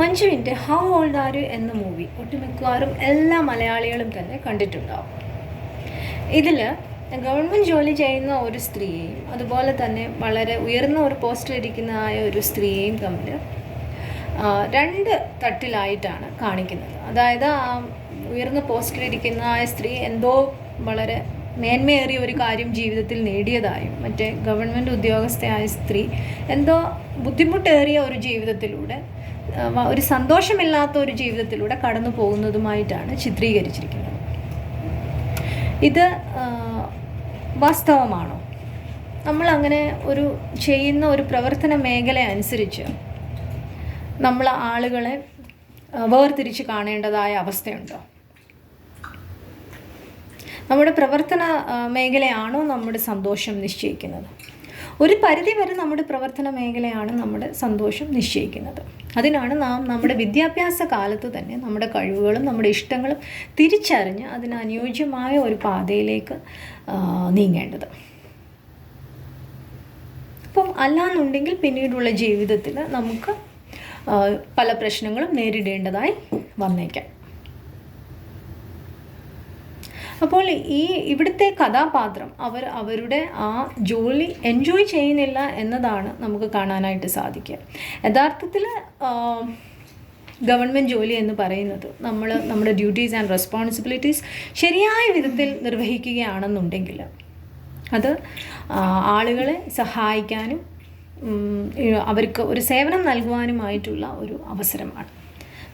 മഞ്ജുവിൻ്റെ how old are you എന്ന movie ഒട്ടുമിക്കവാറും എല്ലാ മലയാളികളും തന്നെ കണ്ടിട്ടുണ്ടാവും. ഇതിൽ ഗവൺമെൻറ് ജോലി ചെയ്യുന്ന ഒരു സ്ത്രീയെയും അതുപോലെ തന്നെ വളരെ ഉയർന്ന ഒരു പോസ്റ്റിലിരിക്കുന്നതായ ഒരു സ്ത്രീയെയും തമ്മിൽ രണ്ട് തട്ടിലായിട്ടാണ് കാണിക്കുന്നത്. അതായത് ഉയർന്ന പോസ്റ്റിലിരിക്കുന്നതായ സ്ത്രീ എന്തോ വളരെ മേന്മയേറിയ ഒരു കാര്യം ജീവിതത്തിൽ നേടിയതായും മറ്റേ ഗവൺമെൻറ് ഉദ്യോഗസ്ഥയായ സ്ത്രീ എന്തോ ബുദ്ധിമുട്ടേറിയ ഒരു ജീവിതത്തിലൂടെ, ഒരു സന്തോഷമില്ലാത്ത ഒരു ജീവിതത്തിലൂടെ കടന്നു പോകുന്നതുമായിട്ടാണ് ചിത്രീകരിച്ചിരിക്കുന്നത്. ഇത് വാസ്തവമാണോ? നമ്മളങ്ങനെ ഒരു ചെയ്യുന്ന ഒരു പ്രവർത്തന മേഖല അനുസരിച്ച് നമ്മൾ ആളുകളെ വേർതിരിച്ച് കാണേണ്ടതായ അവസ്ഥയുണ്ടോ? നമ്മുടെ പ്രവർത്തന മേഖലയാണോ നമ്മുടെ സന്തോഷം നിശ്ചയിക്കുന്നത്? ഒരു പരിധി വരെ നമ്മുടെ പ്രവർത്തന മേഖലയാണ് നമ്മുടെ സന്തോഷം നിശ്ചയിക്കുന്നത്. അതിനാണ് നാം നമ്മുടെ വിദ്യാഭ്യാസ കാലത്ത് തന്നെ നമ്മുടെ കഴിവുകളും നമ്മുടെ ഇഷ്ടങ്ങളും തിരിച്ചറിഞ്ഞ് അതിന് അനുയോജ്യമായ ഒരു പാതയിലേക്ക് നീങ്ങേണ്ടത്. അപ്പം അല്ലാന്നുണ്ടെങ്കിൽ പിന്നീടുള്ള ജീവിതത്തിൽ നമുക്ക് പല പ്രശ്നങ്ങളും നേരിടേണ്ടതായി വന്നേക്കാം. അപ്പോൾ ഇവിടുത്തെ കഥാപാത്രം അവരുടെ ആ ജോലി എൻജോയ് ചെയ്യുന്നില്ല എന്നതാണ് നമുക്ക് കാണാനായിട്ട് സാധിക്കുക. യഥാർത്ഥത്തിൽ ഗവൺമെൻറ് ജോലി എന്ന് പറയുന്നത് നമ്മുടെ ഡ്യൂട്ടീസ് ആൻഡ് റെസ്പോൺസിബിലിറ്റീസ് ശരിയായ വിധത്തിൽ നിർവഹിക്കുകയാണെന്നുണ്ടെങ്കിൽ അത് ആളുകളെ സഹായിക്കാനും അവർക്ക് ഒരു സേവനം നൽകുവാനുമായിട്ടുള്ള ഒരു അവസരമാണ്.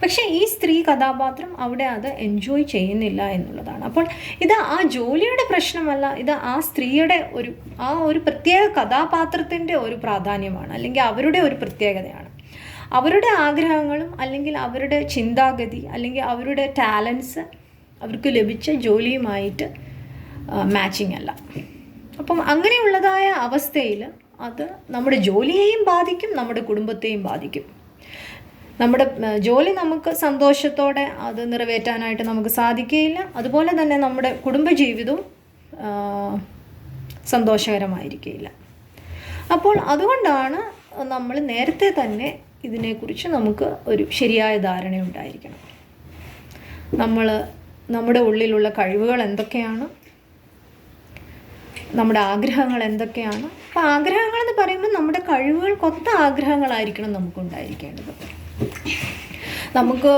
പക്ഷേ ഈ സ്ത്രീ കഥാപാത്രം അവിടെ അത് എൻജോയ് ചെയ്യുന്നില്ല എന്നുള്ളതാണ്. അപ്പോൾ ഇത് ആ ജോലിയുടെ പ്രശ്നമല്ല, ഇത് ആ സ്ത്രീയുടെ ഒരു പ്രത്യേക കഥാപാത്രത്തിൻ്റെ ഒരു പ്രാധാന്യമാണ്, അല്ലെങ്കിൽ അവരുടെ ഒരു പ്രത്യേകതയാണ്. അവരുടെ ആഗ്രഹങ്ങളും അല്ലെങ്കിൽ അവരുടെ ചിന്താഗതി അല്ലെങ്കിൽ അവരുടെ ടാലൻസ് അവർക്ക് ലഭിച്ച ജോലിയുമായിട്ട് മാച്ചിങ് അല്ല. അപ്പം അങ്ങനെയുള്ളതായ അവസ്ഥയിൽ അത് നമ്മുടെ ജോലിയെയും ബാധിക്കും, നമ്മുടെ കുടുംബത്തെയും ബാധിക്കും. നമ്മുടെ ജോലി നമുക്ക് സന്തോഷത്തോടെ അത് നിറവേറ്റാനായിട്ട് നമുക്ക് സാധിക്കുകയില്ല. അതുപോലെ തന്നെ നമ്മുടെ കുടുംബജീവിതവും സന്തോഷകരമായിരിക്കുകയില്ല. അപ്പോൾ അതുകൊണ്ടാണ് നമ്മൾ നേരത്തെ തന്നെ ഇതിനെക്കുറിച്ച് നമുക്ക് ഒരു ശരിയായ ധാരണ ഉണ്ടായിരിക്കണം. നമ്മുടെ ഉള്ളിലുള്ള കഴിവുകൾ എന്തൊക്കെയാണ്, നമ്മുടെ ആഗ്രഹങ്ങൾ എന്തൊക്കെയാണ്. അപ്പോൾ ആഗ്രഹങ്ങളെന്ന് പറയുമ്പോൾ നമ്മുടെ കഴിവുകൾക്കൊത്ത ആഗ്രഹങ്ങളായിരിക്കണം നമുക്കുണ്ടായിരിക്കേണ്ടത്. നമുക്ക്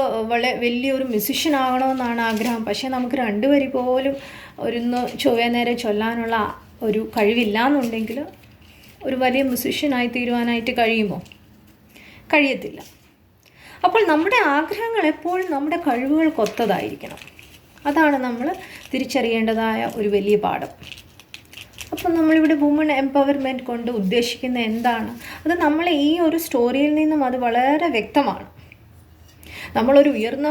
വലിയൊരു മ്യൂസിഷ്യൻ ആകണമെന്നാണ് ആഗ്രഹം, പക്ഷേ നമുക്ക് 2 വരി പോലും ചൊവ്വേ നേരെ ചൊല്ലാനുള്ള ഒരു കഴിവില്ലാന്നുണ്ടെങ്കിൽ ഒരു വലിയ മ്യൂസിഷ്യനായി തീരുവാനായിട്ട് കഴിയുമോ? കഴിയത്തില്ല. അപ്പോൾ നമ്മുടെ ആഗ്രഹങ്ങൾ എപ്പോഴും നമ്മുടെ കഴിവുകൾക്കൊത്തതായിരിക്കണം. അതാണ് നമ്മൾ തിരിച്ചറിയേണ്ടതായ ഒരു വലിയ പാഠം. അപ്പോൾ നമ്മളിവിടെ വുമൺ എംപവർമെൻറ്റ് കൊണ്ട് ഉദ്ദേശിക്കുന്ന എന്താണ്? അത് നമ്മൾ ഈ ഒരു സ്റ്റോറിയിൽ നിന്നും അത് വളരെ വ്യക്തമാണ്. നമ്മളൊരു ഉയർന്ന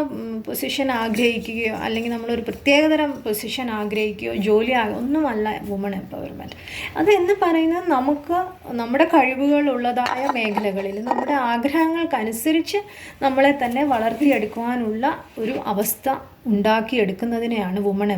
പൊസിഷൻ ആഗ്രഹിക്കുകയോ അല്ലെങ്കിൽ നമ്മളൊരു പ്രത്യേകതരം പൊസിഷൻ ആഗ്രഹിക്കുകയോ ജോലി ഒന്നുമല്ല വുമൺ എംപവർമെൻറ്റ്. അതെന്ന് പറയുന്നത് നമുക്ക് നമ്മുടെ കഴിവുകളുള്ളതായ മേഖലകളിൽ നമ്മുടെ ആഗ്രഹങ്ങൾക്കനുസരിച്ച് നമ്മളെ തന്നെ വളർത്തിയെടുക്കുവാനുള്ള ഒരു അവസ്ഥ ഉണ്ടാക്കിയെടുക്കുന്നതിനെയാണ് വുമൺ